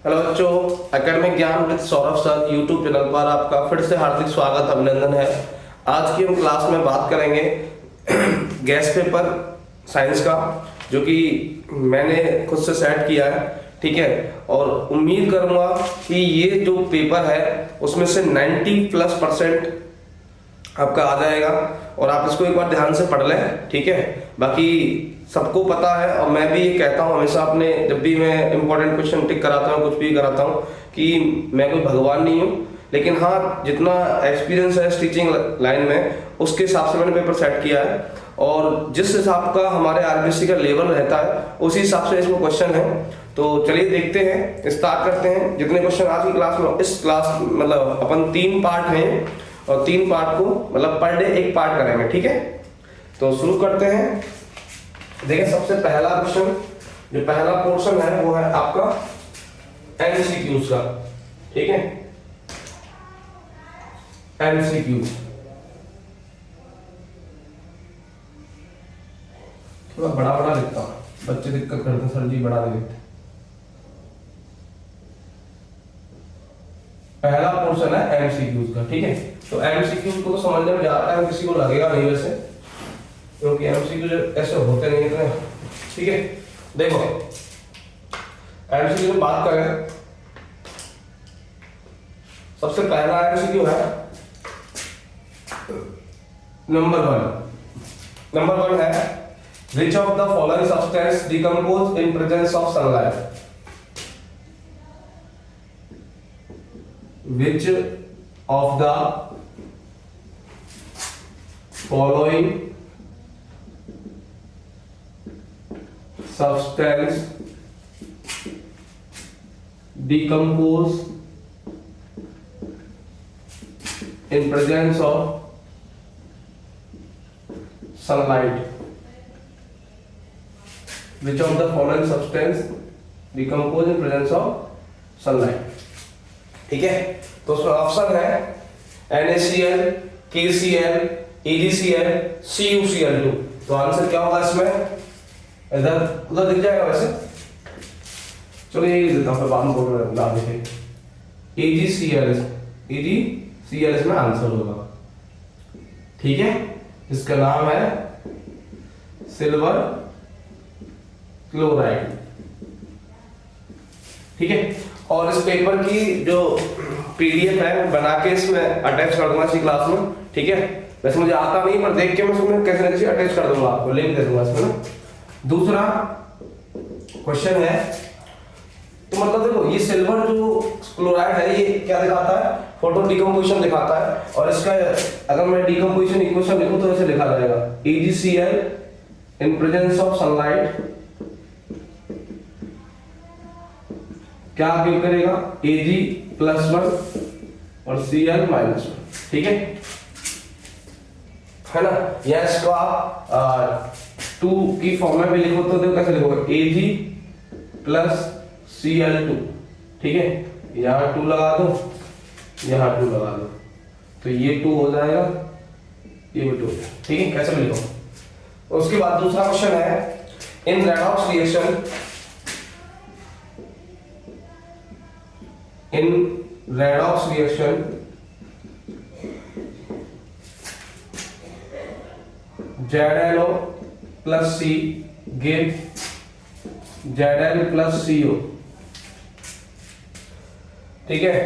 Hello बच्चों, academic ज्ञान with Saurabh sir YouTube channel पर आपका फिर से हार्दिक स्वागत अभिनंदन है। आज की हम क्लास में बात करेंगे गैस पेपर साइंस का, जो कि मैंने खुद से सेट किया है, ठीक है। और उम्मीद करूंगा कि ये जो पेपर है उसमें से 90+% आपका आ जाएगा और आप इसको एक बार ध्यान से पढ़ लें, ठीक है। बाकी सबको पता है और मैं भी ये कहता हूँ हमेशा अपने, जब भी मैं इंपॉर्टेंट क्वेश्चन टिक कराता हूँ, कुछ भी कराता हूँ, कि मैं कोई भगवान नहीं हूँ, लेकिन हाँ जितना एक्सपीरियंस है टीचिंग लाइन में उसके हिसाब से मैंने पेपर सेट किया है और जिस हिसाब का हमारे आरबीएससी का लेवल रहता है उसी हिसाब से इसमें क्वेश्चन है। तो चलिए देखते हैं, स्टार्ट करते हैं। जितने क्वेश्चन आज की क्लास में, इस क्लास मतलब अपन 3 पार्ट हैं और 3 पार्ट को मतलब पर डे एक पार्ट करेंगे, ठीक है। तो शुरू करते हैं। देखिए सबसे पहला क्वेश्चन, जो पहला पोर्शन है वो है आपका एमसीक्यूज का, ठीक है। एमसीक्यू थोड़ा बड़ा बड़ा लिखता हूं, बच्चे दिक्कत करते सर जी बड़ा लिखते। पहला पोर्शन है एमसीक्यूज का, ठीक है। तो एमसीक्यूज को तो समझने में ज्यादा टाइम किसी को लगेगा नहीं वैसे, क्योंकि एमसीक्यू ऐसे होते नहीं इतने, ठीक है। देखो एमसीक्यू की बात करें, सबसे पहला एमसीक्यू है नंबर वन है which of the following substance decompose in presence of sunlight? Which of the following substance decompose in presence of sunlight? Which of the following substance decompose in presence of sunlight? ठीक है। तो उसमें option है NaCl, KCl, AgCl, CuCl2। तो answer क्या होगा इसमें? इधर उधर दिख जाएगा वैसे, चलो ये देता हूं, बाद में बोल रहा हूं। AgCl इसमें आंसर होगा, ठीक है। इसका नाम है सिल्वर क्लोराइड, ठीक है। और इस पेपर की जो पीडीएफ है बना के इसमें अटैच कर दूंगा इसी क्लास में, ठीक है। वैसे मुझे आता नहीं पर देख के मैं इसमें कैसे ना कैसे अटैच कर दूंगा, आपको लिंक दे दूंगा इसमें ना। दूसरा क्वेश्चन है, तो मतलब देखो ये सिल्वर जो क्लोराइड है ये क्या दिखाता है? फोटो डिकम्पोजिशन दिखाता है। और इसका अगर मैं डिकम्पोजिशन इक्वेशन लिखूं तो ऐसे लिखा जाएगा AgCl in presence of sunlight क्या गिव करेगा? Ag+1 और Cl-1, ठीक है ना। या इसको आप 2 की फॉर्म में भी लिखो तो देखो कैसे लिखोगे, Ag+Cl2, ठीक है। यहाँ 2 लगा दो, यहाँ 2 लगा दो, तो ये 2 हो जाएगा, ये भी 2 हो जाएगा, ठीक है। कैसे भी लिखो। उसके बाद दूसरा क्वेश्चन है in redox reaction, in redox reaction ZnO plus C give Zn plus CO, ठीक है।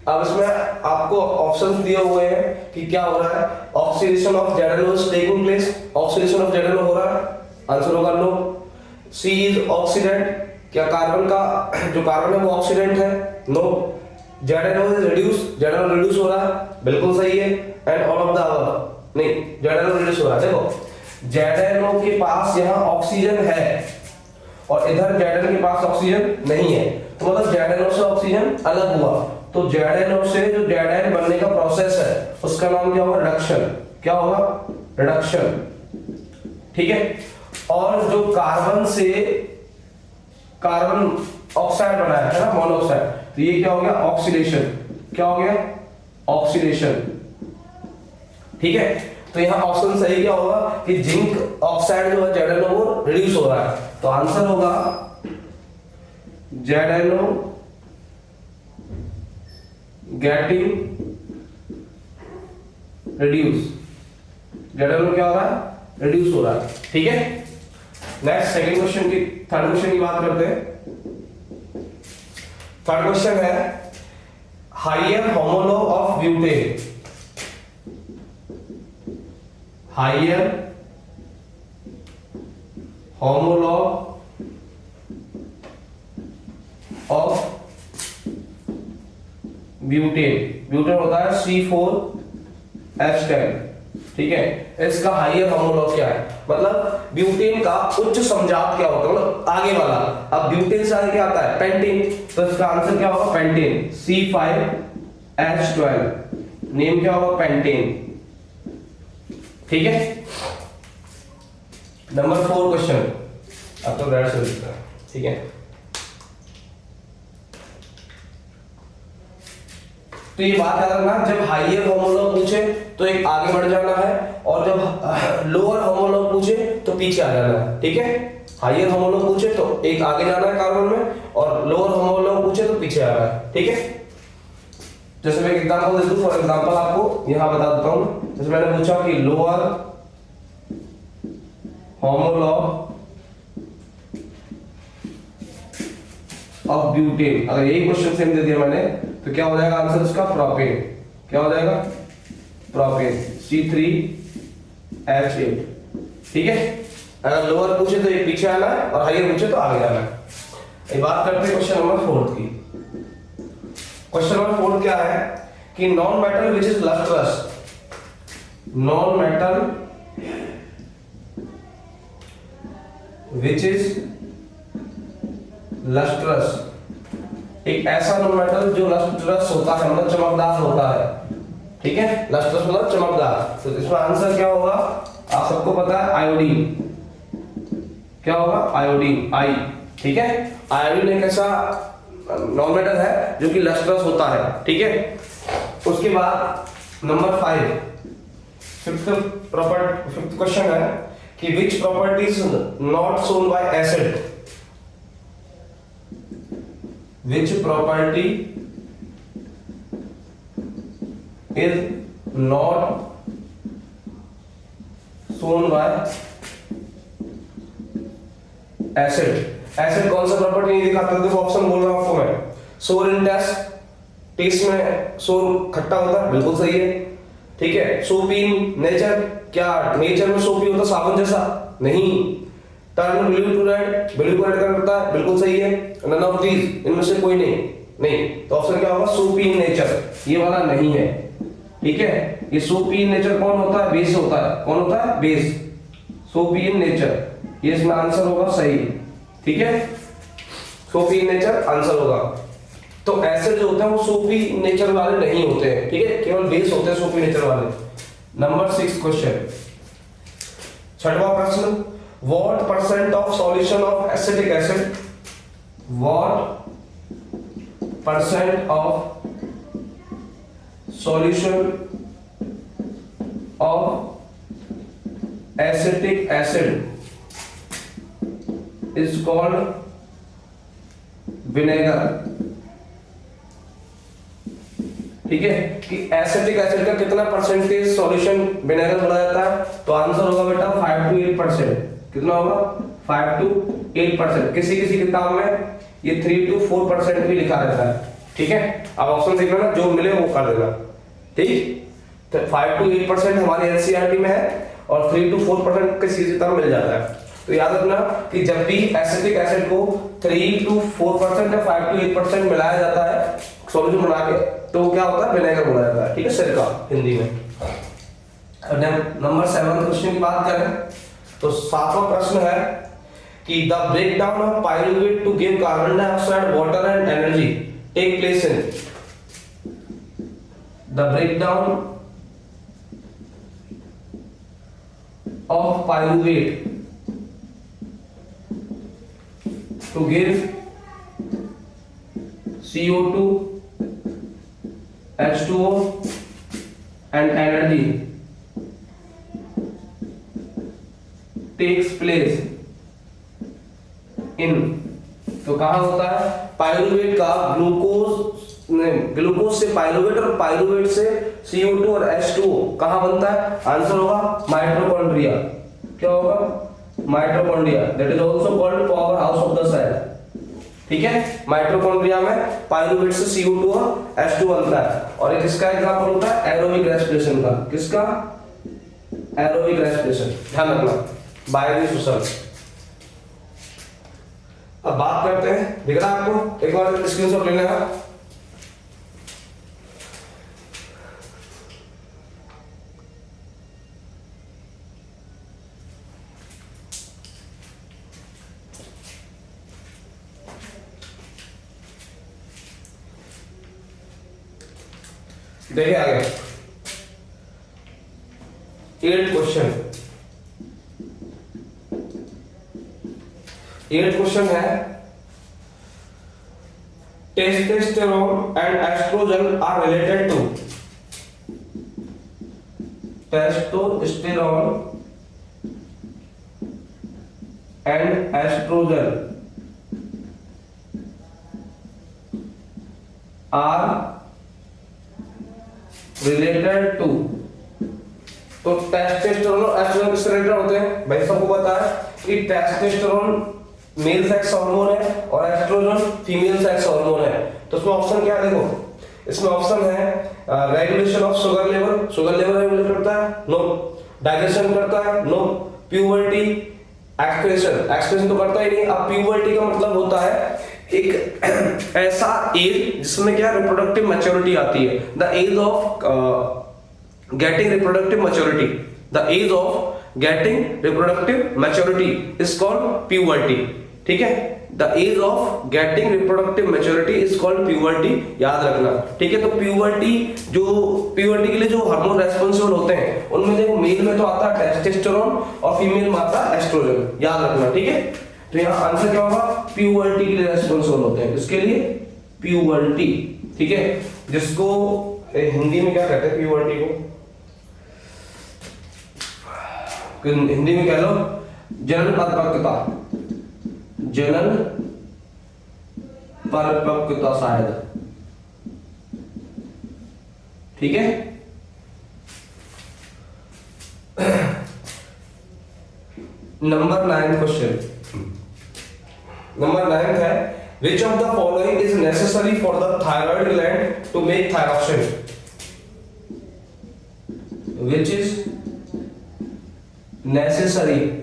अब इसमें आपको ऑप्शन दिए हुए हैं कि क्या हो रहा है। Oxidation of ZnO is taking place, oxidation of ZnO हो रहा है, आंसर होगा नो। C इज ऑक्सीडेंट, क्या कार्बन का जो कार्बन है वो ऑक्सीडेंट है? No. ZnO is reduce, ZnO reduce हो रहा है, बिल्कुल सही है। And all of the above, नहीं ZnO रिड्यूस हो रहा है। देखो ZnO के पास यहाँ ऑक्सीजन है और इधर ZN के पास ऑक्सीजन नहीं है, तो मतलब ZnO से ऑक्सीजन अलग हुआ, तो ZnO से जो Zn बनने का प्रोसेस है उसका नाम क्या होगा? रिडक्शन। क्या होगा? रिडक्शन, ठीक है। और जो कार्बन से कार्बन ऑक्साइड बना है ना, मोनोऑक्साइड, तो ये क्या हो गया? ऑक्सीडेशन। क्या हो गया? ऑक्सीडेशन, ठीक है। तो यहाँ ऑप्शन सही क्या होगा कि जिंक ऑक्साइड जो है ZnO वो रिड्यूस हो रहा है, तो आंसर होगा ZNO getting reduce, ZNO क्या हो रहा है, रिड्यूस हो रहा है। ठीक है, नेक्स्ट सेकंड क्वेश्चन की, थर्ड क्वेश्चन की बात करते हैं। थर्ड क्वेश्चन है higher homologue of butane, higher homologue of butane, butane होता है C4H10। ठीक है, इसका हायर होमोलॉग क्या है, मतलब ब्यूटेन का उच्च समजात क्या होता है, मतलब आगे वाला। अब ब्यूटेन से आगे क्या आता है, पेंटेन, तो इसका आंसर क्या होगा, पेंटेन, C5H12, नेम क्या होगा, पेंटेन। ठीक है, नंबर 4 क्वेश्चन, अब तो रेड से लिखना है। ठीक है, तो ये बात याद रखना, जब हायर होमोलॉग पूछे तो एक आगे बढ़ जाना है, और जब लोअर होमोलॉग पूछे तो पीछे आ जाना है। ठीक है, हायर होमोलॉग पूछे तो एक आगे जाना है कार्बन में, और लोअर होमोलॉग पूछे तो पीछे आना है। ठीक है, जैसे मैं एक एग्जांपल दे दूं, फॉर एग्जांपल आपको यहां बता देता हूं। जैसे मैंने पूछा कि लोअर होमोलॉग ऑफ ब्यूटेन, अगर यही क्वेश्चन सेम दे दिया मैंने तो क्या हो जाएगा आंसर इसका, प्रोपेन। क्या हो जाएगा, प्रोपेन, C3H8। ठीक है, अगर लोअर पूछे तो ये पीछे आना है, और हायर पूछे तो आगे जाना है। ये बात करते हैं क्वेश्चन नंबर 4 की। क्वेश्चन नंबर 4 क्या है कि non metal which is lustrous, non metal which is lustrous, एक ऐसा नॉन मेटल जो लस्ट्रस होता है, मतलब चमकदार होता है। ठीक है, लस्ट्रस मतलब चमकदार, तो इसमें आंसर क्या होगा, आप सबको पता है, आयोडीन। क्या होगा, आयोडीन, आई। ठीक है, आयोडीन एक ऐसा नॉन मेटल है जो कि लस्ट्रस होता है। ठीक है, उसके बाद नंबर 5, फिफ्थ क्वेश्चन है कि विच properties not shown by acid, which property is not shown by acid, acid कौन सा प्रॉपर्टी नहीं दिखाता, देखो ऑप्शन बोल रहा हूं आपको मैं, सोर इन टेस्ट, टेस्ट में सोर खट्टा होता है, बिल्कुल सही है। ठीक है, सोपी इन नेचर, क्या नेचर में सोपी होता साबुन जैसा, नहीं। Turn blue to red, blue को रेड करता है, बिल्कुल सही है। नन ऑफ दीज, इनमें से कोई नहीं, तो ऑप्शन क्या होगा, सोपी इन नेचर, ये वाला नहीं है। ठीक है, ये सोपी इन नेचर कौन होता है, बेस होता है, कौन होता है, बेस, सोपी इन नेचर, ये इसमें आंसर होगा सही। ठीक है, सोपी इन नेचर आंसर होगा। तो एसिड जो होते हैं वो सोपी नेचर वाले नहीं होते हैं। ठीक है, केवल बेस होते हैं सोपी नेचर वाले। नंबर 6 क्वेश्चन, छठवां प्रश्न, what percent of solution of acetic acid, what percent of solution of acetic acid is called vinegar। ठीक है, कि एसिटिक एसिड का कितना परसेंटेज सॉल्यूशन विनेगर बना जाता है, तो आंसर होगा बेटा 5 to 8%। कितना होगा, 5 to 8%। किसी किसी किताब में ये 3 to 4% भी लिखा रहता है। ठीक है, अब ऑप्शन देख लेना, जो मिले वो कर देना। ठीक, तो 5 to 8% हमारे एनसीईआरटी में है, और 3 to 4% किसी किताब में मिल जाता है। तो याद रखना कि जब भी एसिटिक एसिड को 3 to 4% या 5 to 8% मिलाया जाता है सॉल्यूशन बना के, तो क्या होता है, विनेगर बना जाता है। ठीक है, सिरका हिंदी में। नंबर 7 क्वेश्चन की बात करें तो 7वां प्रश्न है कि the breakdown of pyruvate to give carbon dioxide, water and energy take place in, the breakdown of pyruvate to give CO2, H2O and energy takes place in, तो कहां होता है, पायरुवेट का ग्लूकोज से पायरुवेट और पायरुवेट से CO2 और H2O कहां बनता है? आंसर होगा माइटोकॉन्ड्रिया। क्या होगा? Mitochondria. That is also called powerhouse of the cell. ठीक है, माइटोकॉन्ड्रिया में पायरुवेट से CO2 और H2 बनता है। और एक इसका एग्जांपल होता है एरोबिक रेस्पिरेशन का। किसका? Aerobic respiration. ध्यान रखना, बायरी सुसल। अब बात करते हैं, दिख रहा है आपको? एक बार स्क्रीनशॉट ले लेना। देखिए आगे 8th क्वेश्चन है, testosterone and estrogen are related to. Testosterone and estrogen are related to. तो टेस्टोस्टेरोन और एस्ट्रोजन किससे रिलेटेड होते हैं? भाई सबको पता है कि टेस्टोस्टेरोन मेल सेक्स हार्मोन है और एस्ट्रोजन फीमेल सेक्स हार्मोन है। तो इसमें ऑप्शन क्या है? देखो इसमें ऑप्शन है regulation of sugar level. Sugar level regulate करता है? नो। डाइजेशन करता है? नो। प्यूबर्टी, एक्सप्रेशन तो करता ही नहीं। अब प्यूबर्टी का मतलब होता है एक ऐसा एज जिसमें क्या रिप्रोडक्टिव मैच्योरिटी आती है। The age of getting reproductive maturity, the age of getting reproductive maturity is called puberty. ठीक है, the age of getting reproductive maturity is called puberty, याद रखना। ठीक है, तो प्यूबर्टी के लिए जो हार्मोन रेस्पॉन्सिबल होते हैं उनमें देखो मेल में तो आता है टेस्टोस्टेरोन और फीमेल में आता है एस्ट्रोजन, याद रखना। ठीक है, तो यहाँ आंसर क्या होगा? प्यूबर्टी के लिए रेस्पॉन्सिबल होते हैं। इसके लिए प्यूबर्टी। ठीक है, जिसको हिंदी में क्या कहते हैं? प्यूबर्टी को हिंदी में कह लो जनन परिपक्वता। जनन परिपक्वता शायद। ठीक है, नंबर 9 क्वेश्चन। नंबर 9 है, which of the following is necessary for the thyroid gland to make thyroxine? Which is necessary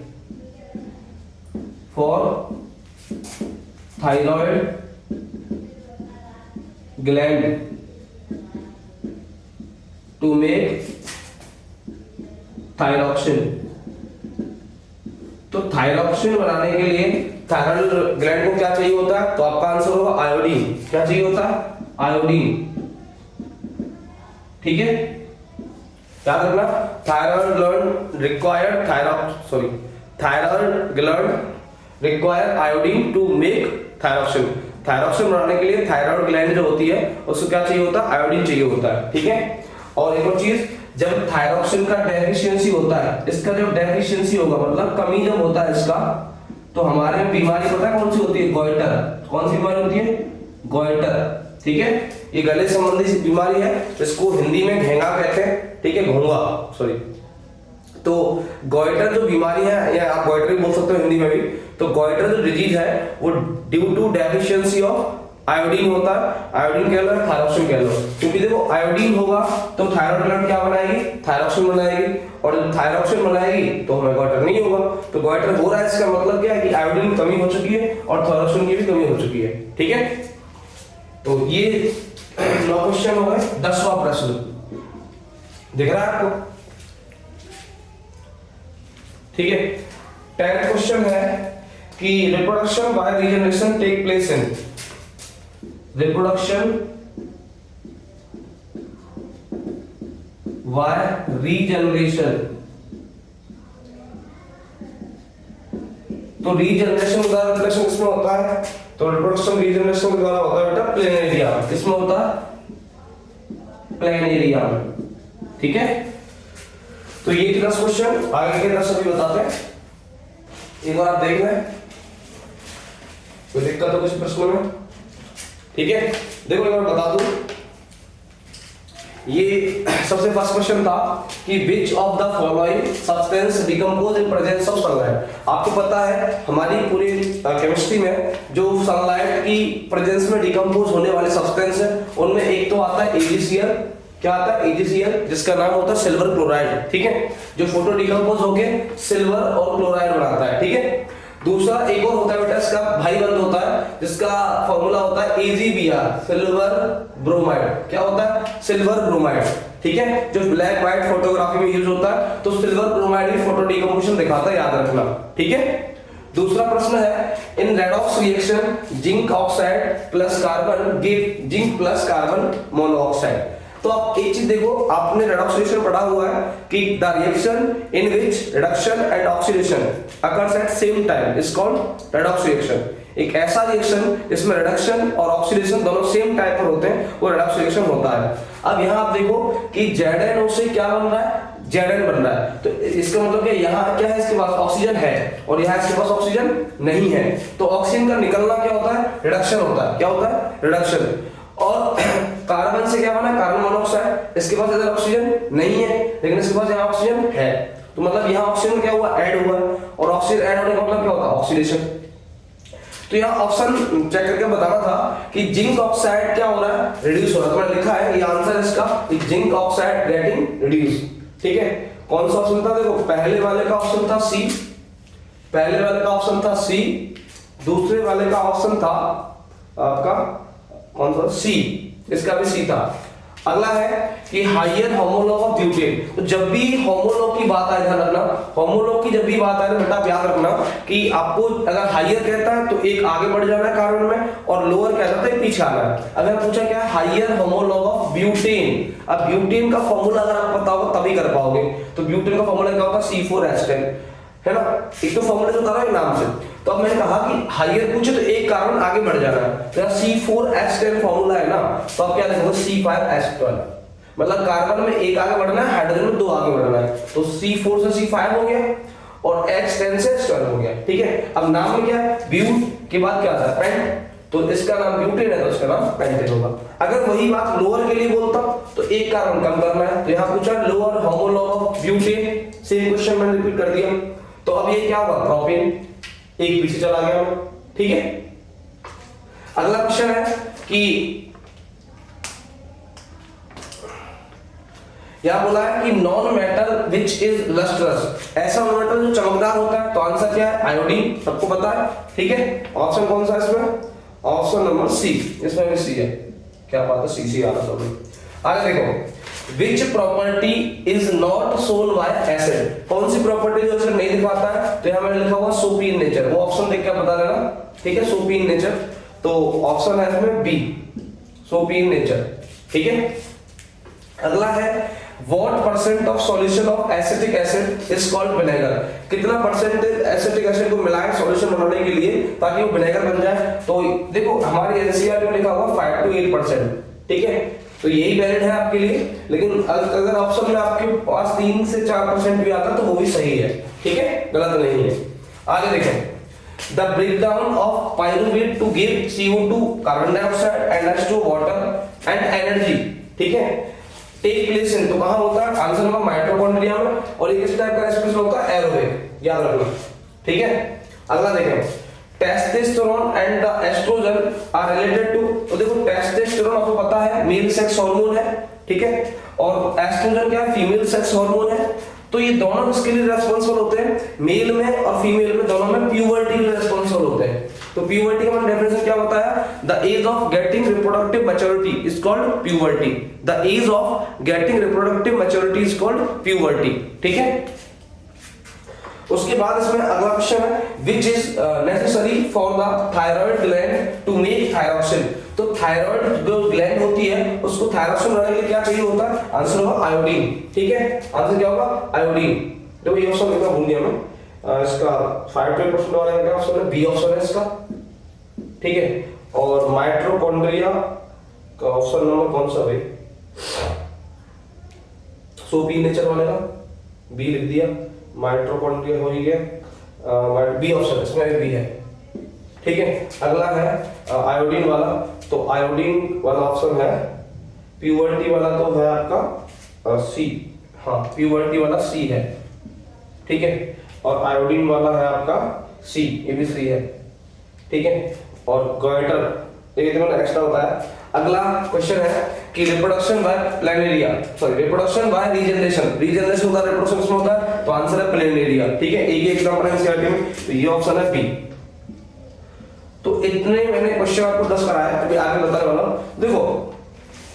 for thyroid gland to make thyroxine? तो थायरॉक्सिन बनाने के लिए थायराइड ग्लैंड को क्या चाहिए होता है? तो आपका आंसर होगा आयोडीन। क्या चाहिए होता है? आयोडीन। ठीक है, याद रखना, thyroid gland required thyroid gland require iodine to make thyroxine. Thyroxine बनाने के लिए थायराइड ग्लैंड जो होती है उसको क्या चाहिए होता है? आयोडीन चाहिए होता है। ठीक है, और एक और चीज, जब थायरॉक्सिन का डेफिशिएंसी होता है, इसका जब डेफिशिएंसी होगा मतलब कमी जब होता है इसका, तो हमारे में बीमारी पता है कौन सी होती है? गोइटर। कौन सी बीमारी होती है? गोइटर। ठीक है, ये गले संबंधी बीमारी है, इसको हिंदी में घेंगा कहते हैं। ठीक है, घोंगा, सॉरी। तो गोइटर जो बीमारी है, या आप गोइटर भी बोल सकते हो हिंदी में भी, तो गोइटर जो डिजीज है वो due to deficiency of iodine होता है। आयोडीन कह लो, थायरॉक्सिन कह लो, क्योंकि देखो आयोडीन होगा तो थायराइड ग्लैंड क्या बनाएगी? थायरॉक्सिन बनाएगी, और जब थायरॉक्सिन बनाएगी तो हमें गोइटर नहीं होगा। तो गोइटर हो रहा है, इसका मतलब क्या है कि आयोडीन की कमी हो चुकी है और थायरॉक्सिन की भी कमी हो चुकी है। ठीक है, तो ये 9 क्वेश्चन हो गए। 10वां प्रश्न दिख रहा है आपको? ठीक है, 10th क्वेश्चन है कि reproduction by regeneration take place in. Reproduction by regeneration, तो रीजनरेशन का रिप्रोडक्शन किसमें होता है? तो रिप्रोडक्शन रीजनरेशन के द्वारा होता है बेटा प्लेनेरिया। किसमें होता है? प्लेनेरिया। ठीक है, तो ये 10 क्वेश्चन, आगे के 10 अभी बताते हैं। एक बार आप देख लें, कोई दिक्कत हो किसी प्रश्न में? ठीक है, देखो मैं बता दूं, ये सबसे फर्स्ट क्वेश्चन था कि which of the following substance decompose in presence of sunlight. आपको पता है हमारी पूरी केमिस्ट्री में जो सनलाइट की प्रेजेंस में डिकम्पोज होने वाले सब्सटेंस है उनमें एक तो आता है AgCl। क्या आता है? AgCl, जिसका नाम होता है सिल्वर क्लोराइड। ठीक है, जो फोटो डिकम्पोज होके सिल्वर और क्लोराइड बनाता है। ठीक है, दूसरा एक और होता है बेटा, इसका भाई बंद होता है जिसका फॉर्मूला होता है AgBr, सिल्वर ब्रोमाइड। क्या होता है? Silver bromide. ठीक है, जो ब्लैक व्हाइट फोटोग्राफी में यूज होता है, तो सिल्वर ब्रोमाइड ही फोटो डिकम्पोजिशन दिखाता है, याद रखना। ठीक है, दूसरा प्रश्न है, in redox reaction zinc oxide plus carbon give zinc plus carbon monoxide. तो आप एक चीज देखो, आपने रेडॉक्स रिएक्शन पढ़ा हुआ है कि the reaction in which reduction and oxidation occurs at same time is called redox reaction. एक ऐसा रिएक्शन जिसमें रिडक्शन और ऑक्सीडेशन दोनों सेम टाइम पर होते हैं वो रेडॉक्स रिएक्शन होता है। अब यहाँ आप देखो कि ZnO से क्या बन रहा है? Zn बन रहा है। तो इसका मतलब कि यहाँ क्या है? इसके पास ऑक्सीजन है और यहाँ इसके पास ऑक्सीजन नहीं है, तो ऑक्सीजन का निकलना क्या होता है? रिडक्शन होता है। क्या होता है? रिडक्शन। और कार्बन से क्या बना? Carbon monoxide. इसके पास इधर ऑक्सीजन नहीं है लेकिन इसके पास यहाँ ऑक्सीजन है, तो मतलब यहाँ ऑक्सीजन क्या हुआ? ऐड हुआ, और ऑक्सीजन ऐड होने का मतलब क्या होता है? ऑक्सीडेशन। तो यहाँ ऑप्शन चेक करके बताना था कि जिंक ऑक्साइड क्या हो रहा है? रिड्यूस हो रहा है। तो मैंने लिखा है ये आंसर इसका, जिंक ऑक्साइड गेटिंग रिड्यूस। ठीक है, कौन सा ऑप्शन था? देखो पहले वाले का ऑप्शन था सी, पहले वाले का ऑप्शन था सी, दूसरे वाले का ऑप्शन था आपका कौन सा? सी, इसका भी सी था। अगला है कि हायर होमोलॉग ऑफ ब्यूटेन। तो जब भी होमोलॉग की बात आए, ध्यान रखना, होमोलॉग की जब भी बात आए बेटा याद रखना कि आपको अगर हायर कहता है तो एक आगे बढ़ जाना है कार्बन में, और लोअर कहता है पीछे आना है। अगर पूछा क्या है? Higher homologue of butane. अब ब्यूटेन का फॉर्मूला अगर आपको पता होगा तभी कर पाओगे। तो ब्यूटेन का फॉर्मूला क्या होता है? C4H10, है ना? एक तो फॉर्मूला जो था नाम से। तो अब मैंने कहा कि हायर पूछे तो एक कार्बन आगे बढ़ जाना है, तो C4H10 फॉर्मूला है ना, तो आप क्या लिखोगे? C5H12। मतलब कार्बन में एक आगे बढ़ना है, हाइड्रोजन में दो आगे बढ़ना है, तो C4 से C5 हो गया और H10 से H12 हो गया। ठीक है, अब नाम में क्या है? ब्यूट के बाद क्या आता है? पेंट। तो इसका नाम ब्यूटेन है तो इसका नाम पेंटेन होगा। अगर वही बात लोअर के लिए बोलता तो एक कार्बन कम करना है, तो यहाँ पूछा lower homologue of butane, same question मैंने रिपीट कर दिया। तो अब ये क्या होगा? प्रोपेन, एक पीछे चला गया। ठीक है, अगला क्वेश्चन है कि यहां बोला है कि non metal which is lustrous, ऐसा नॉन मेटल जो चमकदार होता है, तो आंसर क्या है? आयोडीन, सबको पता है। ठीक है, ऑप्शन कौन सा है इसमें? ऑप्शन नंबर सी, इसमें भी सी है। क्या बात है? सी आ रहा सब। आगे देखो, Which property is not shown by acid? कौन सी प्रॉपर्टी जो एसिड नहीं दिखाता है? तो यहाँ मैंने लिखा हुआ soapy in nature, वो ऑप्शन देख के बता देना। ठीक है, soapy in nature, तो ऑप्शन है इसमें बी, soapy in nature। ठीक है, अगला है what percent of solution of acetic acid is called vinegar? कितना परसेंटेज एसिटिक एसिड को मिलाएं सॉल्यूशन बनाने के लिए ताकि वो विनेगर बन जाए? तो देखो हमारे एनसीईआरटी में लिखा हुआ 5 to 8%। ठीक है, तो यही वैलिड है आपके लिए, लेकिन अगर ऑप्शन में आपके पास 3 से 4% भी आता तो वो भी सही है। ठीक है, गलत नहीं है। आगे देखें, the breakdown of pyruvate to give CO2 carbon dioxide and H2 water and energy. ठीक है, टेक प्लेस इन, तो कहां होता है? आंसर होगा माइटोकॉन्ड्रिया में, और एक इस टाइप का रेस्पिरेशन होता है एरोबिक, याद रखना। ठीक है, अगला देखें, testosterone and the oestrogen are related to. तो देखो टेस्टोस्टेरोन आपको पता है मेल सेक्स हार्मोन है, ठीक है, और एस्ट्रोजन क्या है? फीमेल सेक्स हार्मोन है। तो ये दोनों इसके लिए रेस्पॉन्सिबल होते हैं, मेल में और फीमेल में, दोनों में प्यूबर्टी के रेस्पॉन्सिबल होते हैं। तो प्यूबर्टी का मतलब डेफिनेशन क्या होता है? The age of getting reproductive maturity is called puberty. The age of getting reproductive maturity is called puberty. ठीक है, उसके बाद इसमें अगला क्वेश्चन है which is necessary for the thyroid gland to make thyroxine. तो थायराइड जो ग्लैंड होती है उसको थायरॉक्सिन बनाने के लिए क्या चाहिए होता है? आंसर होगा आयोडीन। ठीक है, आंसर क्या होगा? आयोडीन। देखो ये ऑप्शन लिखा भूल गया मैं, इसका 5% वाला है, क्या ऑप्शन है? बी ऑप्शन है इसका। ठीक है, और माइटोकॉन्ड्रिया का ऑप्शन नंबर कौन सा भाई? सोपी नेचर वाले का बी लिख दिया, माइटोकॉन्ड्रिया हो ही गया, बी ऑप्शन इसमें भी है। ठीक है, अगला है आयोडीन वाला, तो आयोडीन वाला ऑप्शन है, प्योरिटी वाला तो है आपका सी, हाँ प्योरिटी वाला सी है, ठीक है, और आयोडीन वाला है आपका सी, ये भी सी है, ठीक है, और गोइटर ये तो मैंने एक्स्ट्रा बताया। अगला क्वेश्चन है कि reproduction bye planaria, sorry reproduction by regeneration, regeneration होता है रिप्रोडक्शन किसमें होता है, तो आंसर है प्लेनेरिया, ठीक है, एक ही एग्जांपल है एनसीईआरटी में, तो ये ऑप्शन है बी। तो इतने मैंने क्वेश्चन आपको 10 कराया, अभी आगे बताने वाला हूं। देखो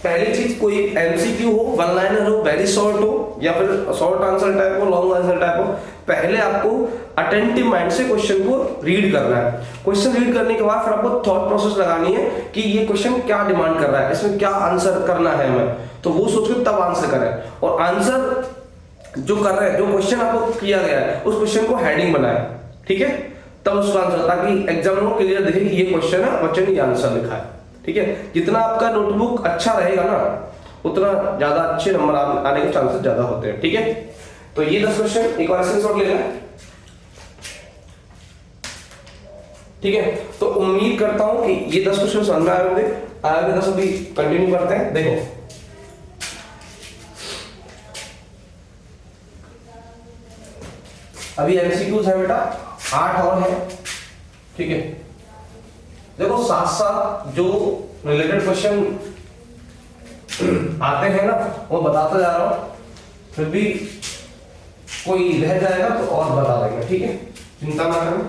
पहली चीज, कोई एमसीक्यू हो, वन लाइनर हो, वेरी शॉर्ट हो, या फिर शॉर्ट आंसर टाइप हो, लॉन्ग आंसर टाइप हो, पहले आपको अटेंटिव माइंड से क्वेश्चन को रीड करना है। क्वेश्चन रीड करने के बाद फिर आपको थॉट प्रोसेस लगानी है कि ये क्वेश्चन क्या डिमांड कर रहा है, इसमें क्या आंसर करना है हमें, तो वो सोच के तब आंसर करें। और आंसर जो कर रहे हैं, जो क्वेश्चन आपको किया गया है, उस क्वेश्चन को हेडिंग बनाए, ठीक है, तब उसका आंसर, ताकि एग्जाम में क्लियर दिखे कि ये क्वेश्चन है, बच्चे ने ये आंसर लिखा है, ठीक है। जितना आपका नोटबुक अच्छा रहेगा ना, उतना ज्यादा अच्छे नंबर आने के चांसेस ज्यादा होते हैं, ठीक है। तो ये 10 क्वेश्चन एक बार स्क्रीनशॉट ले लेना, ठीक है। तो उम्मीद करता हूं कि ये 10 क्वेश्चन समझ में आए होंगे। आगे 10 अभी कंटिन्यू करते हैं। देखो अभी एमसीक्यूज है बेटा 8 और है, ठीक है। देखो साथ साथ जो रिलेटेड क्वेश्चन आते हैं ना, वो बताता जा रहा हूं, फिर भी कोई रह जाएगा तो और बता देंगे, ठीक है, चिंता ना करें।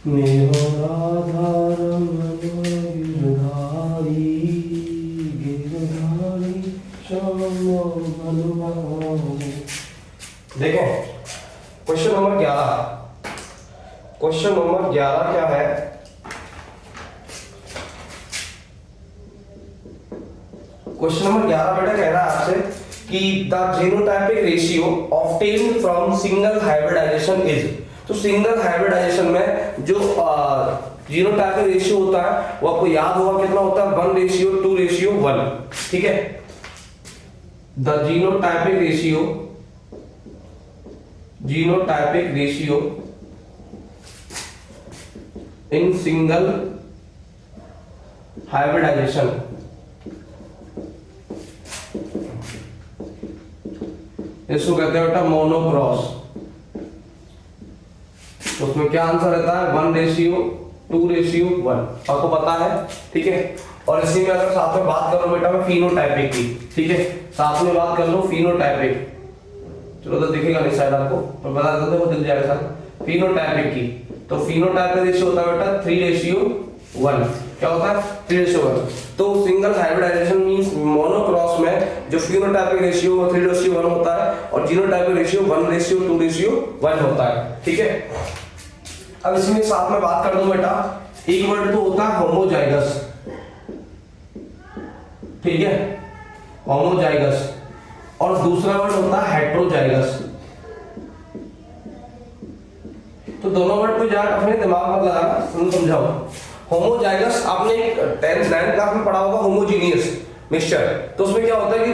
मेरा राधारमण गिरधारी गिरधारी श्याम बलवान। देखें क्वेश्चन नंबर 11, क्वेश्चन नंबर 11 क्या है, क्वेश्चन नंबर 11 बेटा कह रहा है आपसे कि the genotypic ratio obtained from single hybridization is. तो सिंगल हाइब्रिडाइजेशन में जो जीनोटाइपिक रेशियो होता है वो आपको याद होगा कितना होता है, 1:2:1, ठीक है। The genotypic ratio in single hybridization इसको कहते हैं बेटा मोनोक्रॉस। तो उसमें क्या आंसर रहता है, 1:2:1, आपको पता है, ठीक है। और इसी में अगर साथ में बात करो बेटा मैं फिनोटाइपिक की, ठीक है, साथ में बात कर लो फिनोटाइपिक, चलो तो दिखेगा नहीं शायद आपको, मैं बता देता हूं, दिख जाएगा सर। फिनोटाइपिक की, तो फिनोटाइपिक रेशियो होता है बेटा 3:1, क्या होता है 3:1। तो सिंगल हाइब्रिडाइजेशन मींस मोनोक्रॉस में जो फिनोटाइपिक रेशियो 3:1 होता है और जीनोटाइपिक रेशियो 1:2:1 होता है, ठीक है। अब इसमें साथ में बात कर दो बेटा, एक वर्ड तो होता है होमोजाइगस, ठीक है, होमोजाइगस, और दूसरा वर्ड होता है हेट्रोजाइगस। तो दोनों वर्ड को ज्यादा अपने दिमाग में लगाना, समझाओ। होमोजाइगस आपने 10th 9th क्लास में पढ़ा होगा, होमोजीनियस मिक्सचर, तो उसमें क्या होता है कि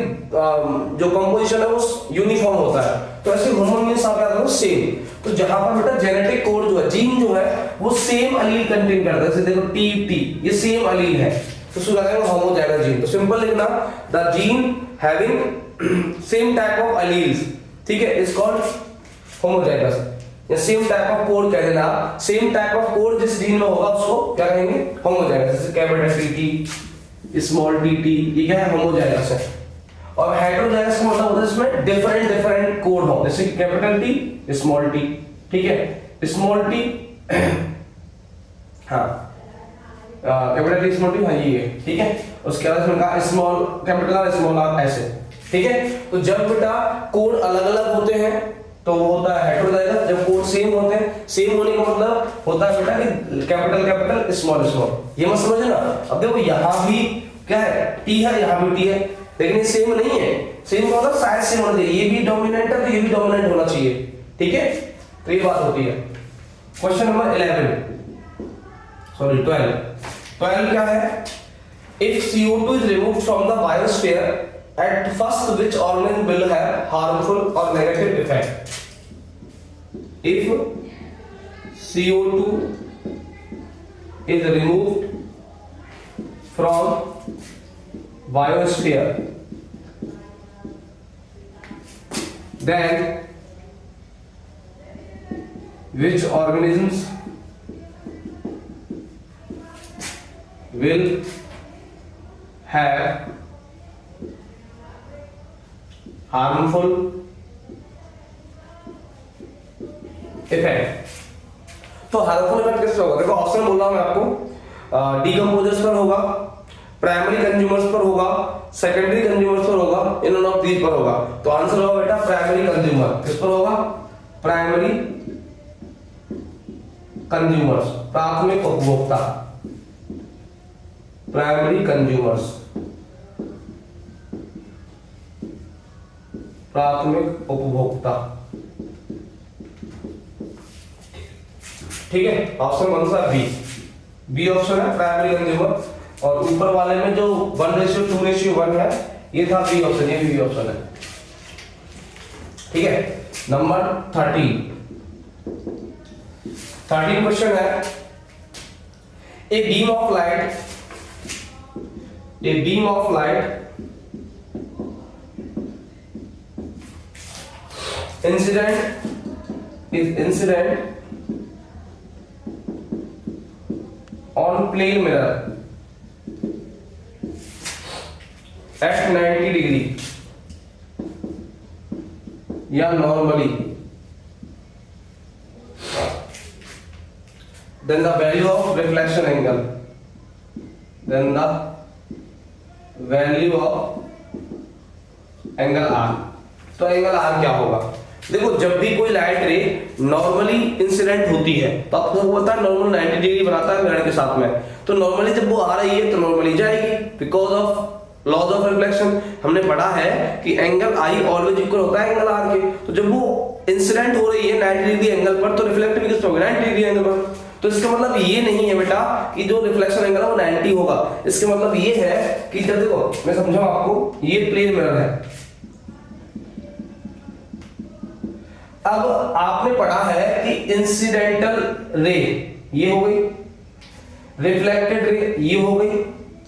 जो कंपोजिशन है वो यूनिफॉर्म होता है। तो ऐसे होमोजीनियस आप क्या करो, सेम। तो जहां पर बेटा जेनेटिक कोड जो है, जीन जो है वो सेम अलील कंटेन करता है, जैसे देखो टी, ये सेम अलील है, तो उसको कहते हैं होमोजाइगस जीन। तो सिंपल लिखना, the gene having same type of alleles, ठीक है, इज कॉल्ड होमोजाइगस। या सेम टाइप ऑफ कोड कह देना, सेम टाइप ऑफ कोड जिस जीन में होगा उसको क्या कहेंगे, होमोजाइगस। जैसे कैपिटल टी, स्मॉल टी, ये क्या है, होमोजाइगस है। और हेटेरोजाइगस का मतलब होता है इसमें डिफरेंट कोड हो, जैसे कैपिटल टी, स्मॉल टी, ठीक है, स्मॉल टी हाँ कैपिटल टी स्मॉल टी, हाँ ये है, ठीक है। उसके बाद इसमें का small capital R small R ऐसे, ठीक है। तो जब बेटा कोड अलग अलग होते हैं तो वो होता है हेटेरोजाइगस, जब कोड सेम होते हैं, सेम होने का मतलब होता है बेटा कि कैपिटल स्मॉल, ये मत समझना। अब देखो यहाँ भी क्या है, टी है, यहाँ भी टी है, लेकिन ये सेम नहीं है। सेम का मतलब शायद सेम होना चाहिए, ये भी डोमिनेंट है तो ये भी डोमिनेंट होना चाहिए, ठीक है। तो ये बात होती है। क्वेश्चन नंबर 12 क्या है, if CO2 is removed from the biosphere, at first which organism will have harmful or negative effect? If CO2 is removed from biosphere, then which organisms will have harmful effect? तो harmful effect किससे होगा? देखो option बोल रहा हूं मैं आपको, decomposers पर होगा, प्राइमरी कंज्यूमर्स पर होगा, सेकेंडरी कंज्यूमर्स पर होगा, इन ऑफ दीज पर होगा। तो आंसर होगा बेटा प्राइमरी कंज्यूमर। किस पर होगा? प्राइमरी कंज्यूमर्स, प्राथमिक उपभोक्ता, प्राइमरी कंज्यूमर्स, प्राथमिक उपभोक्ता। ठीक है, ऑप्शन कौन सा? बी ऑप्शन है, प्राइमरी कंज्यूमर। और ऊपर वाले में जो 1:2:1 है, ये था बी ऑप्शन, ये भी बी ऑप्शन है। ठीक है, नंबर 13 क्वेश्चन है, a beam of light incident on plane mirror at 90 degree या normally, then the value of reflection angle, angle R। तो एंगल R क्या होगा? देखो जब भी कोई लाइट रे नॉर्मली इंसिडेंट होती है तो आपको पता है नॉर्मल 90 डिग्री बनाता है मिरर के साथ में। तो नॉर्मली जब वो आ रही है तो नॉर्मली जाएगी, because of laws of reflection. हमने पढ़ा है कि एंगल आई ऑलवेज इक्वल होता है एंगल आर के। तो जब वो इंसिडेंट हो रही है 90 डिग्री एंगल पर, तो रिफ्लेक्ट भी किस पर होगा? 90 डिग्री एंगल पर। तो इसका मतलब ये नहीं है बेटा कि जो रिफ्लेक्शन एंगल है वो 90 होगा। इसका मतलब ये है कि जब देखो मैं समझाऊं आपको, ये प्लेन मिरर है। अब आपने पढ़ा है कि इंसिडेंटल रे ये हो गई, रिफ्लेक्टेड रे ये हो गई।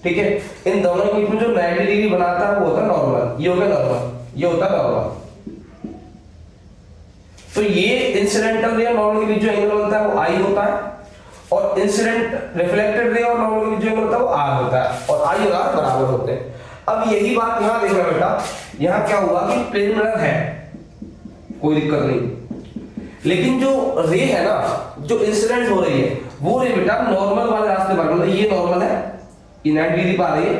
ठीक है, इन दोनों के बीच में जो 90 डिग्री बनाता है वो होता है नॉर्मल। ये हो गया नॉर्मल, ये होता है नॉर्मल। तो ये इंसिडेंटल रे और नॉर्मल के बीच जो एंगल बनता है वो आई होता है, और इंसिडेंट रिफ्लेक्टेड रे और नॉर्मल के बीच जो एंगल होता है वो आर होता है, और आई और आर बराबर होते हैं। अब यही बात यहां देखना बेटा, यहां क्या हुआ कि प्लेन मिरर है, कोई दिक्कत नहीं, लेकिन जो रे है ना, जो इंसिडेंट हो रही है वो रे बेटा नॉर्मल वाले रास्ते पर, मतलब ये नॉर्मल है, ये 90 डिग्री पर आ रही है।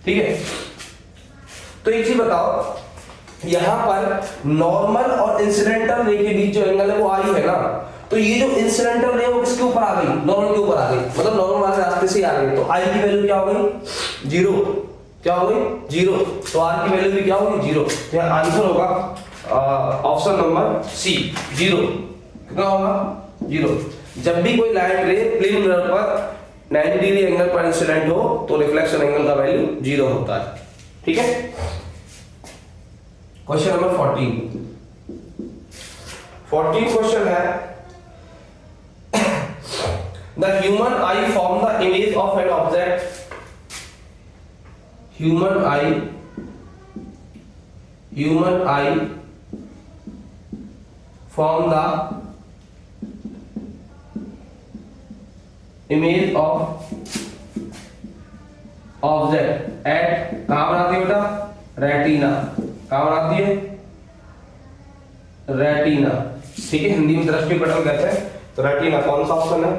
ठीक है, तो एक चीज बताओ, यहां पर नॉर्मल और इंसिडेंटल रे के बीच जो एंगल है वो आई है ना, तो ये जो इंसिडेंटल रे वो किसके ऊपर आ गई? नॉर्मल के ऊपर आ गई, मतलब नॉर्मल वाले रास्ते से आ गई। तो आई की वैल्यू क्या हो गई? 0। क्या हो गई? 0। तो आर की वैल्यू भी क्या होगी? 0। तो आंसर होगा ऑप्शन नंबर सी, 0। कितना होगा? 0। जब भी कोई लाइट रे प्लेन मिरर पर 90 डिग्री एंगल पर इंसिडेंट हो तो रिफ्लेक्शन एंगल का वैल्यू 0 होता है। ठीक है, क्वेश्चन नंबर 14 क्वेश्चन है, the human I form the image of an object, human I form the image of object at, कहां बनाती है बेटा? रेटिना। कहां बनाती है? रेटिना। ठीक है, हिंदी में दृष्टि पटल कहते हैं। तो रेटिना कौन सा ऑप्शन है?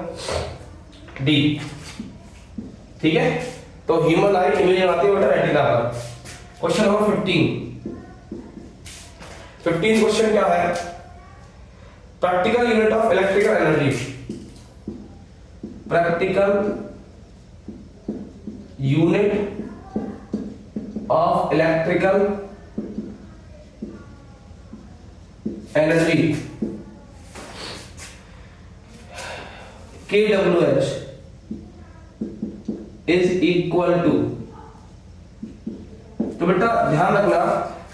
डी। ठीक है, तो ह्यूमन आई इमेज बनाती है बेटा रेटिना पर। क्वेश्चन नंबर 15 क्वेश्चन क्या है? Practical unit of electrical energy, practical unit of electrical energy kWh is equal to तो बेटा ध्यान रखना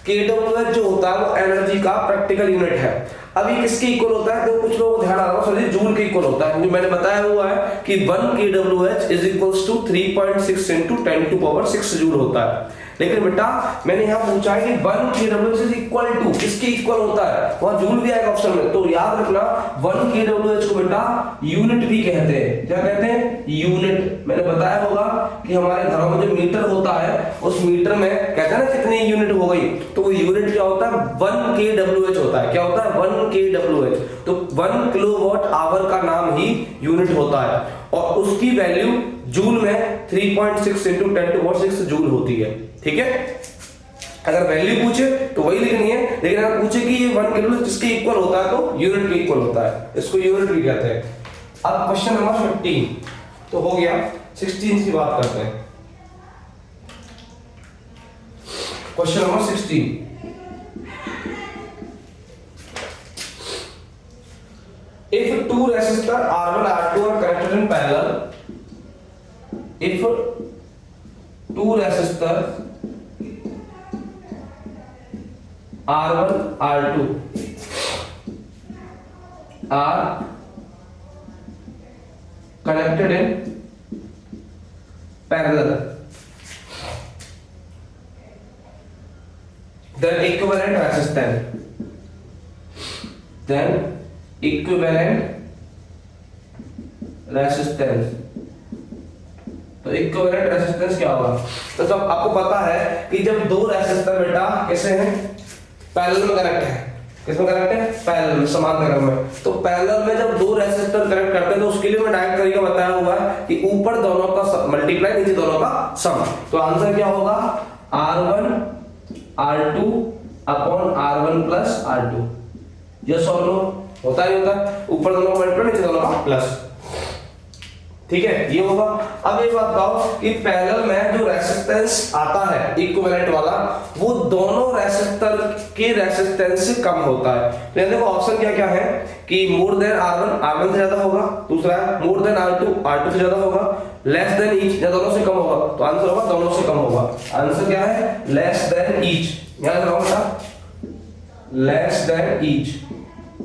kWh जो होता है वो एनर्जी का प्रैक्टिकल यूनिट है। अब ये किसके इक्वल होता है? तो कुछ लोगों को ध्यान आ रहा होगा सर जूल के इक्वल होता है, जो मैंने बताया हुआ है कि 1 kWh is equals to 3.6 into 10⁻⁶ joule होता है। लेकिन बेटा मैंने यहाँ पूछा है कि 1 kWh इज इक्वल टू, किसके इक्वल होता है? वहां जूल भी आएगा ऑप्शन में, तो याद रखना 1 kWh को बेटा यूनिट भी कहते हैं। क्या कहते हैं? यूनिट। मैंने बताया होगा कि हमारे घरों में जो मीटर होता है उस मीटर में कहते हैं ना कितनी यूनिट हो गई, तो वो यूनिट क्या होता है? 1 kWh होता है। क्या होता है? 1 kWh। तो 1 किलोवाट आवर का नाम ही यूनिट होता है और उसकी वैल्यू जूल में 3.6 into 10⁻⁶ जूल होती है। ठीक है, अगर वैल्यू पूछे तो वही लिखनी है, लेकिन अगर पूछे कि ये 1 किलो जिसके इक्वल होता है तो यूनिट के इक्वल होता है, इसको यूनिट भी कहते हैं। अब क्वेश्चन नंबर 15 तो हो गया, 16 की बात करते हैं। Question number 16, if two resistor R1 R2 are connected in parallel, if two resistor R1 R2 are connected in parallel, then equivalent resistance, तो इक्विवेलेंट रेजिस्टेंस क्या होगा? तो सब आपको पता है कि जब दो रेजिस्टर बेटा कैसे हैं? पैरेलल में कनेक्ट है। किसमें कनेक्ट है? पैरेलल में, समांतर में। तो पैरेलल में जब दो रेजिस्टर कनेक्ट करते हैं तो उसके लिए मैं डायरेक्ट तरीका बताया हुआ है कि ऊपर दोनों का मल्टीप्लाई, नीचे दोनों का सम। तो आंसर क्या होगा? R1 R2 upon R1 plus R2। Yes और नो? होता ही होता है, ऊपर दोनों का मल्टीप्लाई, नीचे दोनों का प्लस। ठीक है, ये होगा। अब ये बात बताओ कि पैरेलल में जो रेजिस्टेंस आता है इक्विवेलेंट वाला, वो दोनों रेजिस्टर के रेजिस्टेंस से कम होता है। तो ये देखो ऑप्शन क्या क्या है कि मोर देन R1 R1 से ज्यादा होगा, दूसरा है मोर देन R2 R2 से ज्यादा होगा, लेस देन ईच या दोनों से कम होगा। तो आंसर होगा दोनों से कम होगा। आंसर क्या है? Less than each. याद रखो बेटा, लेस देन ईच।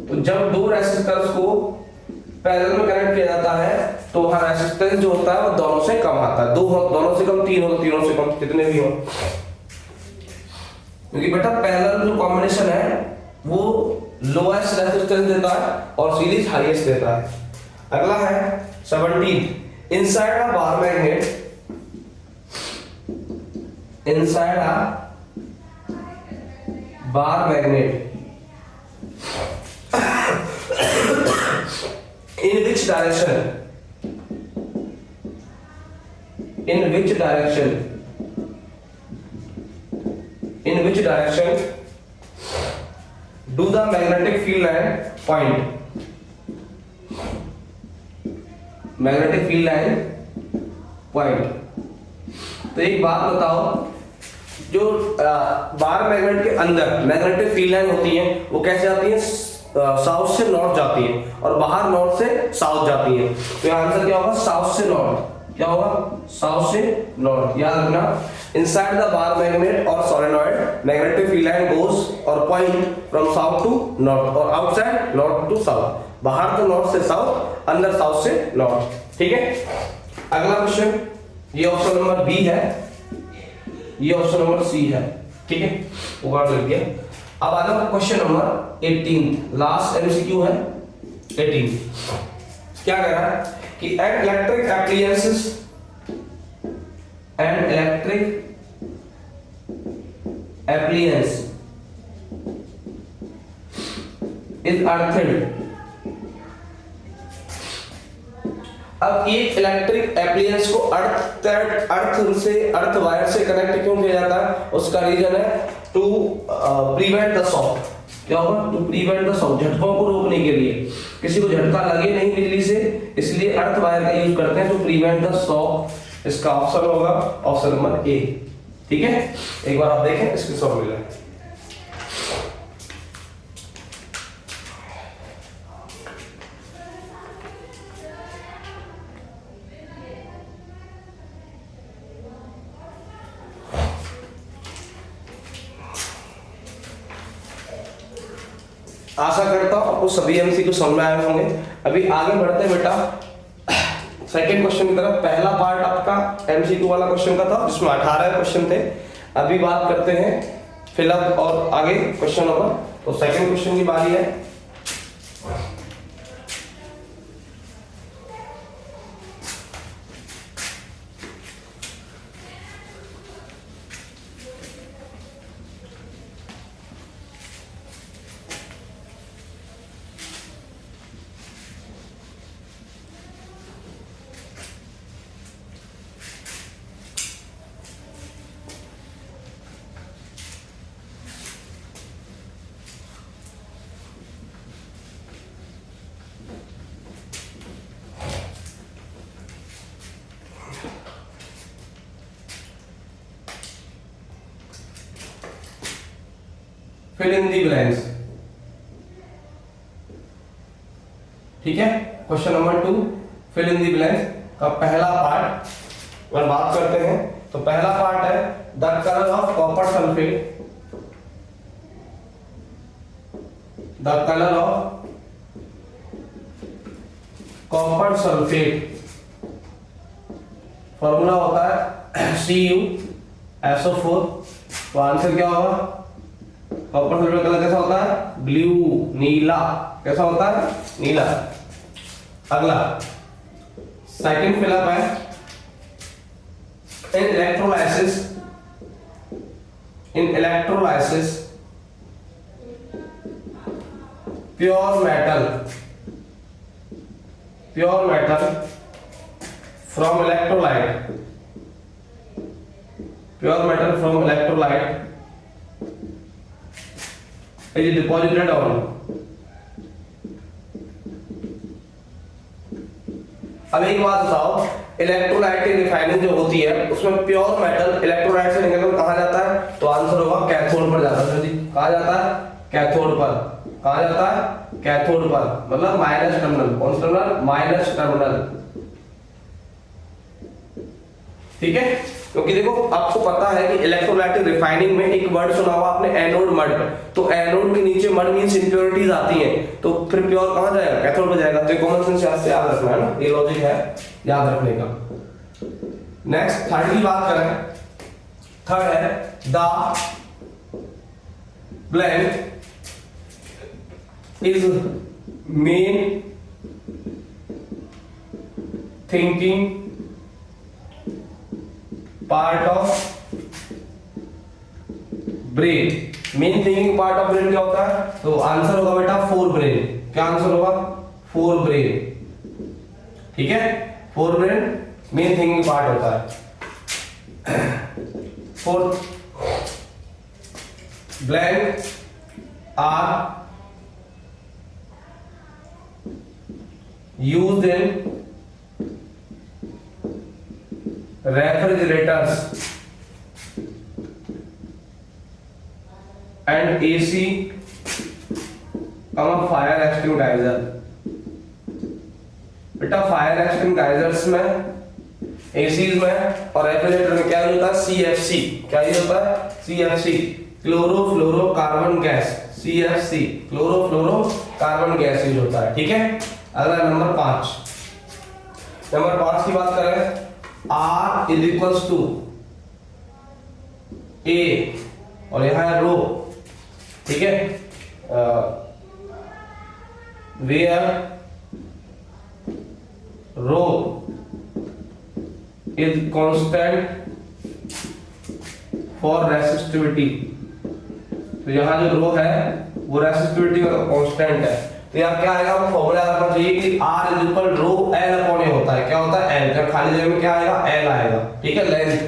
तो जब दो रेजिस्टर्स को पैरेलल में कनेक्ट किया जाता है तो वहां रेजिस्टेंस जो होता है वो दोनों से कम आता है। दो हो, दोनों से कम, तीन हो तो तीनों से कम, कितने भी हो, क्योंकि बेटा पैरेलल जो कॉम्बिनेशन है वो लोएस्ट रेजिस्टेंस देता है और सीरीज हाईएस्ट देता है। अगला है 17, inside a bar magnet, inside a bar magnet in which direction do the magnetic field line point? Magnetic field line point। तो एक बात बताओ, जो बार मैग्नेट के अंदर मैग्नेटिक फील्ड लाइन होती है वो कैसे आती है? साउथ से नॉर्थ जाती है और बाहर नॉर्थ से साउथ जाती है। तो आंसर क्या होगा? साउथ से नॉर्थ। क्या होगा? साउथ से नॉर्थ। याद रखना, इनसाइड द बार मैग्नेट और solenoid magnetic field line goes और point from south to north और आउटसाइड नॉर्थ टू साउथ। बाहर तो नॉर्थ से साउथ, अंदर साउथ से नॉर्थ। ठीक है, अगला क्वेश्चन, ये ऑप्शन नंबर बी है, ये ऑप्शन नंबर सी है। ठीक है, उगाड़ लिख दिया। अब आ जाओ क्वेश्चन नंबर 18, लास्ट एमसीक्यू है 18। क्या कह रहा है कि an electric appliances, an electric appliance is earthed. अब एक इलेक्ट्रिक एप्लायंस को अर्थ वायर से कनेक्ट क्यों किया जाता है? उसका रीजन है टू प्रिवेंट द शॉक। क्या होगा? टू प्रिवेंट द शॉक, झटकों को रोकने के लिए, किसी को झटका लगे नहीं बिजली से, इसलिए अर्थ वायर का यूज करते हैं टू प्रिवेंट द शॉक। इसका ऑप्शन होगा ऑप्शन नंबर ए। ठीक है, एक बार आप देखें इसके सॉल्व मिला है। आशा करता हूँ आपको सभी एमसीक्यू समझ में आए होंगे। अभी आगे बढ़ते हैं बेटा सेकंड क्वेश्चन की तरफ। पहला पार्ट आपका एमसीक्यू वाला क्वेश्चन का था जिसमें 18 क्वेश्चन थे। अभी बात करते हैं फिलअप और आगे क्वेश्चन नंबर। तो सेकंड क्वेश्चन की बारी है। Fill in the blanks. ठीक है, question number 2 fill in the blanks का पहला पार्ट अगर बात करते हैं तो पहला पार्ट है the colour of copper sulphate. The colour of copper sulphate formula होता है CuSO4। तो आंसर क्या होगा? कॉपर सल्फेट कलर कैसा होता है? ब्लू, नीला। कैसा होता है? नीला। अगला सेकंड फिलअप है in electrolysis pure metal from electrolyte is deposited on। अब एक बात बताओ, इलेक्ट्रोलाइट की रिफाइनिंग जो होती है उसमें प्योर मेटल इलेक्ट्रोलाइट से निकलकर कहाँ जाता है? तो आंसर होगा कैथोड पर जाता है। कहाँ जाता है? कैथोड पर। कहाँ जाता है? कैथोड पर, मतलब माइनस टर्मिनल। कौन सा टर्मिनल? Minus terminal. ठीक है, क्योंकि देखो आपको पता है कि इलेक्ट्रोलाइटिक रिफाइनिंग में एक वर्ड सुना होगा आपने, एनोड मड। तो एनोड के नीचे मड मींस इंप्योरिटीज आती हैं, तो फिर प्योर कहां जाएगा? कैथोड पे जाएगा। तो कॉमन सेंस से याद रखना है ना, ये लॉजिक है याद रखने का। नेक्स्ट थर्ड की बात करें, थर्ड है the blank is main thinking part of brain. Main thinking part of brain क्या होता है? तो आंसर होगा बेटा फोर ब्रेन। क्या आंसर होगा? Forebrain. ठीक है, forebrain main thinking part होता है। Fourth, blank are used in refrigerators and AC, fire extinguisher. बेटा फायर एक्सटिंग्विशर्स में, एसीज में और रेफ्रिजरेटर में क्या यूज होता है? CFC। क्या यूज होता है? CFC, chlorofluorocarbon gas. CFC, chlorofluorocarbon gas use होता है। ठीक है, अगला नंबर 5। नंबर 5 की बात करें, R is equals to A और यहां है रो। ठीक है, where rho is constant for resistivity. तो यहां जो रो है वो रेसिस्टिविटी का कांस्टेंट है। तो यार क्या आएगा? वो फॉर्मूला रखना चाहिए कि R is equal rho L upon A होता है। क्या होता है? L। जब खाली जगह में क्या आएगा? L आएगा। ठीक है, लेंथ।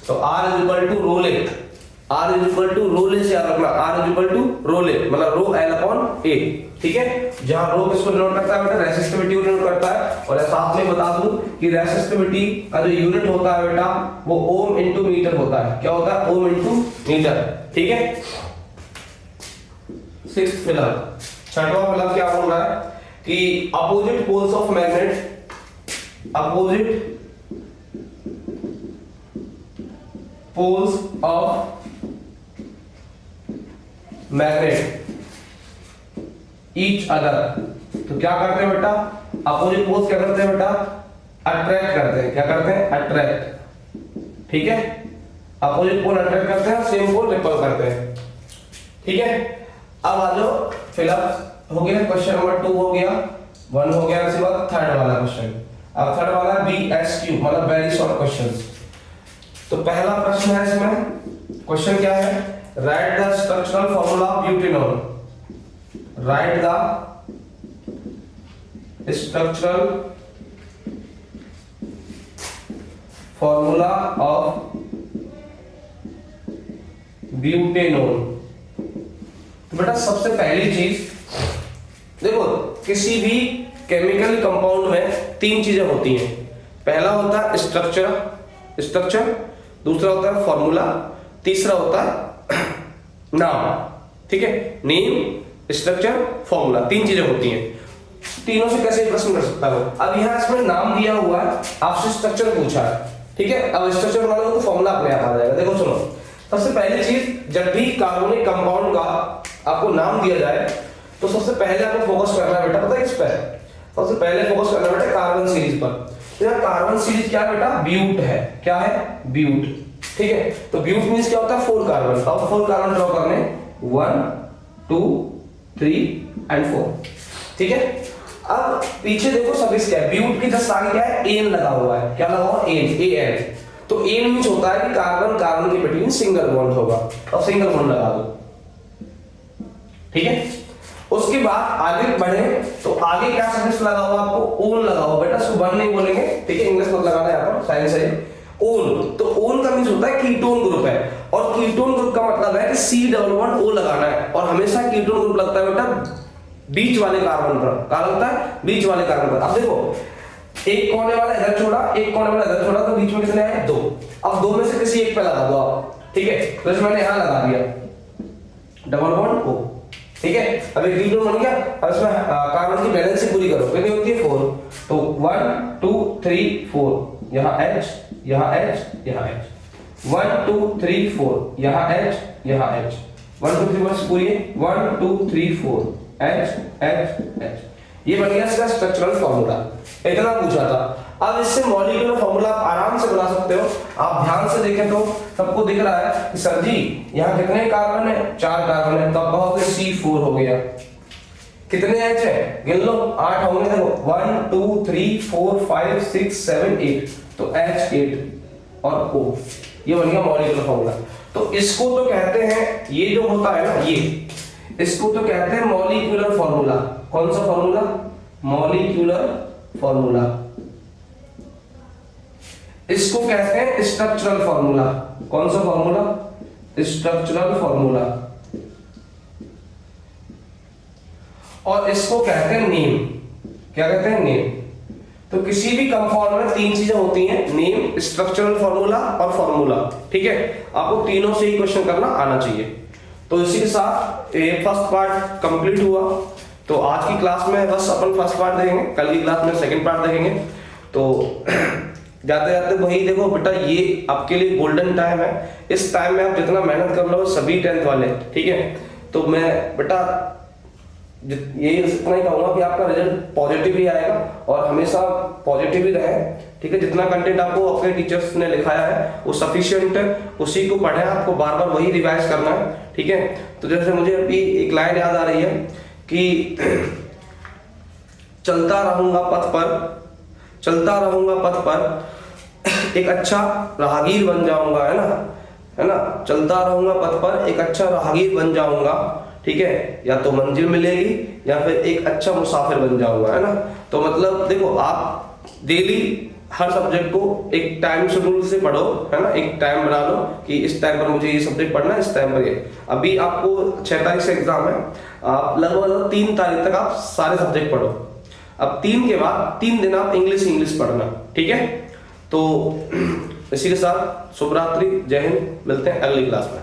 तो R is equal to row length. R is equal to row ले से याद रखना, R is equal to row ले मतलब रो L अपॉन A। ठीक है, जहां रो किसको डिनोट करता है बेटा? रेसिस्टिविटी को डिनोट करता है। और साथ में बता दूं कि रेसिस्टिविटी का जो यूनिट होता है बेटा वो ओम इनटू मीटर होता है। क्या होता है? ओम इनटू मीटर। ठीक है, सिक्स्थ फिलअप। छठवां फिलअप क्या बोल रहा है कि opposite poles of magnet, opposite poles of magnet each other. तो क्या करते हैं बेटा, अपोजिट पोल्स क्या करते हैं बेटा, अट्रैक्ट करते हैं। क्या करते हैं, अट्रैक्ट। ठीक है, अपोजिट पोल अट्रैक्ट करते हैं, सेम पोल रिपल करते हैं। ठीक है, अब आ जाओ, फिलअप हो गया, क्वेश्चन नंबर 2 हो गया, 1 हो गया। इसके बाद थर्ड वाला क्वेश्चन, अब थर्ड वाला BSQ मतलब वेरी शॉर्ट क्वेश्चंस। तो पहला प्रश्न है इसमें, क्वेश्चन क्या है, right the structural formula of butanol. Right the structural formula of butanol. तो बेटा सबसे पहली चीज देखो, किसी भी केमिकल कंपाउंड में 3 चीजें होती हैं। पहला होता है स्ट्रक्चर, दूसरा होता है फॉर्मूला, तीसरा होता है नाम। ठीक है, नेम, स्ट्रक्चर, फॉर्मूला, 3 चीजें होती हैं। तीनों से कैसे प्रश्न कर सकता हूं। अब यहां इसमें नाम दिया हुआ है, आपसे स्ट्रक्चर पूछा है। ठीक है, अब स्ट्रक्चर बनाना हो तो फॉर्मूला अपने आप आ जाएगा। देखो सुनो, सबसे पहली चीज, जब भी कार्बनिक कंपाउंड का आपको नाम दिया जाए तो सबसे पहले आपको फोकस करना है बेटा, पता है किस पर, सबसे पहले फोकस करना बेटा कार्बन सीरीज पर। यार कार्बन सीरीज क्या है बेटा, ब्यूट है। क्या है, ब्यूट। ठीक है, तो ब्यूट मींस क्या होता है, 4 कार्बन। तो 4 कार्बन ड्रॉ करने, 1 2 3 एंड 4। ठीक है, अब पीछे देखो सफिक्स क्या है, ब्यूट के जस्ट आगे क्या है, एन लगा हुआ है। क्या लगा हुआ है, एन, AN। तो एन मींस होता है कि कार्बन कार्बन के बिटवीन सिंगल बॉन्ड होगा, और सिंगल बॉन्ड लगा दो। ठीक है, उसके बाद आगे बढ़े तो आगे क्या सफिक्स लगा हुआ आपको, ओन लगा हुआ बेटा। इसको वन नहीं बोलेंगे, ठीक है, इंग्लिश मत लगाना यहाँ पर, साइंस है ओन। तो ओन का मींस होता है कीटोन ग्रुप है, और कीटोन ग्रुप का मतलब है कि C11O लगाना है। और हमेशा कीटोन ग्रुप लगता है बेटा बीच वाले कार्बन पर। क्या लगता है, बीच वाले कार्बन पर। अब देखो, एक कोने वाला इधर छोड़ा, एक कोने वाला इधर छोड़ा, तो बीच में कितने आए, 2। अब 2 में से किसी एक पे लगा दो आप। ठीक है, तो इसमें मैंने यहां लगा दिया डबल बॉन्ड O। ठीक है, अब एक कीटोन बन गया। अब इसमें कार्बन की बैलेंस पूरी करो, कितनी होती है, 4। तो 1 2 3 4, यहां H, यहां H, यहां H, 1 2 3 4, यहां H, यहां H, 1 2 3 बस पूरी है, 1 2 3 4, H H H। ये बन गया इसका स्ट्रक्चरल फॉर्मूला। इतना पूछा था। अब इससे मॉलिक्यूलर फॉर्मूला आप आराम से बना सकते हो। आप ध्यान से देखें तो सबको दिख रहा है कि सर जी यहाँ कितने कार्बन है, 4 कार्बन है। तो आप कहोगे C4 हो गया। कितने H है, गिन लो, 8 होंगे। देखो 1 2 3 4 5 6 7 8, तो H 8 और O, ये बन गया मॉलिक्यूलर फॉर्मूला। तो इसको तो कहते हैं, ये जो होता है ना, ये इसको तो कहते हैं मॉलिक्यूलर फॉर्मूला। कौन सा फॉर्मूला, मॉलिक्यूलर फॉर्मूला। इसको कहते हैं स्ट्रक्चरल फॉर्मूला। कौन सा फॉर्मूला, स्ट्रक्चरल फॉर्मूला। और इसको कहते हैं नेम। क्या कहते हैं, नेम। तो किसी भी कंपाउंड में 3 चीजें होती हैं, नेम, स्ट्रक्चरल फॉर्मूला और फॉर्मूला। ठीक है, आपको तीनों से ही क्वेश्चन करना आना चाहिए। तो इसी के साथ फर्स्ट पार्ट कंप्लीट हुआ। तो आज की क्लास में बस अपन फर्स्ट पार्ट देखेंगे, कल की क्लास में सेकंड पार्ट देखेंगे। तो जाते जाते वही देखो बेटा, ये आपके लिए गोल्डन टाइम है। इस टाइम में आप जितना मेहनत कर लो, सभी 10th वाले, ठीक है। तो मैं बेटा यही इतना ही कहूंगा कि आपका रिजल्ट पॉजिटिव ही आएगा, और हमेशा पॉजिटिव ही रहे। ठीक है, जितना कंटेंट आपको अपने टीचर्स ने लिखाया है वो सफिशिएंट है, उसी को पढ़ें। आपको बार बार वही रिवाइज करना है। ठीक है, तो जैसे मुझे अभी एक लाइन याद आ रही है कि चलता रहूंगा पथ पर, चलता रहूंगा पथ पर, एक अच्छा राहगीर बन जाऊंगा, है ना, चलता रहूंगा पथ पर, एक अच्छा राहगीर बन जाऊंगा। ठीक है, या तो मंजिल मिलेगी या फिर एक अच्छा मुसाफिर बन जाऊंगा, है ना। तो मतलब देखो, आप डेली हर सब्जेक्ट को एक टाइम शेड्यूल से पढ़ो, है ना। एक टाइम बना लो कि इस टाइम पर मुझे ये सब्जेक्ट पढ़ना है, इस टाइम पर ये। अभी आपको 6 तारीख से एग्जाम है, आप लगभग 3 तारीख तक आप सारे सब्जेक्ट पढ़ो। अब 3 के बाद 3 दिन आप इंग्लिश पढ़ना। ठीक है, तो इसी के साथ शुभ रात्रि, जय हिंद, मिलते हैं अगली क्लास में।